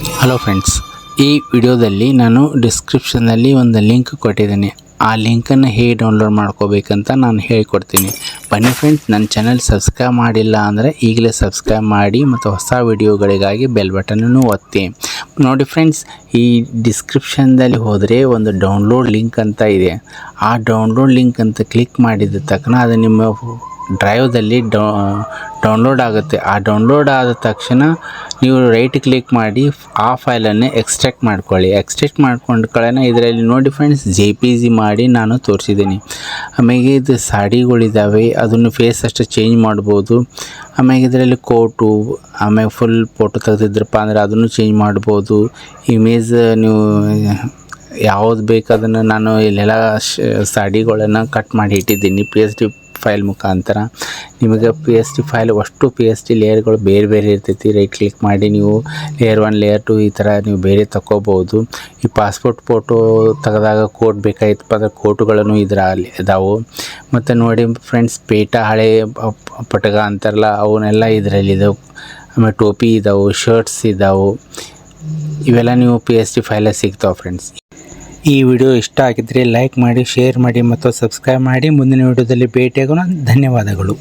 Hello friends, ಈ ವಿಡಿಯೋದಲ್ಲಿ ನಾನು ಡಿಸ್ಕ್ರಿಪ್ಷನ್ನಲ್ಲಿ ಒಂದು ಲಿಂಕ್ ಕೊಟ್ಟಿದ್ದೀನಿ. ಆ ಲಿಂಕನ್ನು ಹೇಗೆ ಡೌನ್ಲೋಡ್ ಮಾಡ್ಕೋಬೇಕಂತ ನಾನು ಹೇಳಿಕೊಡ್ತೀನಿ. ಬನ್ನಿ ಫ್ರೆಂಡ್ಸ್, ನನ್ನ ಚಾನಲ್ ಸಬ್ಸ್ಕ್ರೈಬ್ ಮಾಡಿಲ್ಲ ಅಂದರೆ ಈಗಲೇ ಸಬ್ಸ್ಕ್ರೈಬ್ ಮಾಡಿ ಮತ್ತು ಹೊಸ ವಿಡಿಯೋಗಳಿಗಾಗಿ ಬೆಲ್ ಬಟನನ್ನು ಒತ್ತಿ. ನೋಡಿ ಫ್ರೆಂಡ್ಸ್, ಈ ಡಿಸ್ಕ್ರಿಪ್ಷನ್ದಲ್ಲಿ ಹೋದರೆ ಒಂದು ಡೌನ್ಲೋಡ್ ಲಿಂಕ್ ಅಂತ ಇದೆ. ಆ ಡೌನ್ಲೋಡ್ ಲಿಂಕ್ ಅಂತ ಕ್ಲಿಕ್ ಮಾಡಿದ ತಕ್ಷಣ ಅದು ನಿಮ್ಮ ಡ್ರೈವ್ದಲ್ಲಿ ಡೌನ್ಲೋಡ್ ಆಗುತ್ತೆ. ಆ ಡೌನ್ಲೋಡ್ ಆದ ತಕ್ಷಣ ನೀವು ರೈಟ್ ಕ್ಲಿಕ್ ಮಾಡಿ ಆ ಫೈಲನ್ನು ಎಕ್ಸ್ಟ್ರಾಕ್ಟ್ ಮಾಡ್ಕೊಳ್ಳಿ. ಎಕ್ಸ್ಟ್ರಾಕ್ಟ್ ಮಾಡ್ಕೊಂಡ್ಕೊಳ್ಳೋಣ. ಇದರಲ್ಲಿ ನೋಡಿ ಫ್ರೆಂಡ್ಸ್, JPG ಮಾಡಿ ನಾನು ತೋರಿಸಿದ್ದೀನಿ. ಆಮೇಲೆ ಇದು ಸಾಡಿಗಳಿದ್ದಾವೆ, ಅದನ್ನು ಫೇಸ್ ಅಷ್ಟು ಚೇಂಜ್ ಮಾಡ್ಬೋದು. ಆಮೇಲೆ ಇದರಲ್ಲಿ ಕೋಟು, ಆಮೇಲೆ ಫುಲ್ ಫೋಟೋ ತೆಗೆದಿದ್ರಪ್ಪ ಅಂದರೆ ಅದನ್ನು ಚೇಂಜ್ ಮಾಡ್ಬೋದು. ಇಮೇಜ್ ನೀವು ಯಾವ್ದು ಬೇಕು ಅದನ್ನು ನಾನು ಇಲ್ಲೆಲ್ಲ ಸಾಡಿಗಳನ್ನು ಕಟ್ ಮಾಡಿ ಇಟ್ಟಿದ್ದೀನಿ PSD ಫೈಲ್ ಮುಖಾಂತರ. ನಿಮಗೆ PSD ಫೈಲ್ ಅಷ್ಟು PSD ಲೇಯರ್ಗಳು ಬೇರೆ ಬೇರೆ ಇರ್ತೈತಿ. ರೈಟ್ ಕ್ಲಿಕ್ ಮಾಡಿ ನೀವು ಲೇಯರ್ 1 ಲೇಯರ್ 2 ಈ ಥರ ನೀವು ಬೇರೆ ತಗೋಬೋದು. ಈ ಪಾಸ್ಪೋರ್ಟ್ ಫೋಟೋ ತೆಗೆದಾಗ ಕೋಟ್ ಬೇಕಾಗಿತ್ತಪ್ಪ ಅಂದರೆ ಕೋಟುಗಳನ್ನು ಇದರಲ್ಲಿ ಇದಾವೆ. ಮತ್ತು ನೋಡಿ ಫ್ರೆಂಡ್ಸ್, ಪೇಟ ಹಳೆ ಪಟಗ ಅಂತಾರಲ್ಲ ಅವನ್ನೆಲ್ಲ ಇದರಲ್ಲಿ ಇದಾವೆ. ಆಮೇಲೆ ಟೋಪಿ ಇದಾವೆ, ಶರ್ಟ್ಸ್ ಇದಾವೆ. ಇವೆಲ್ಲ ನೀವು PSD ಫೈಲಲ್ಲಿ ಸಿಗ್ತಾವೆ ಫ್ರೆಂಡ್ಸ್. ಈ ವಿಡಿಯೋ ಇಷ್ಟ ಆಗಿದ್ದರೆ ಲೈಕ್ ಮಾಡಿ, ಶೇರ್ ಮಾಡಿ ಮತ್ತು ಸಬ್ಸ್ಕ್ರೈಬ್ ಮಾಡಿ. ಮುಂದಿನ ವಿಡಿಯೋದಲ್ಲಿ ಭೇಟಿಯಾಗೋಣ. ಧನ್ಯವಾದಗಳು.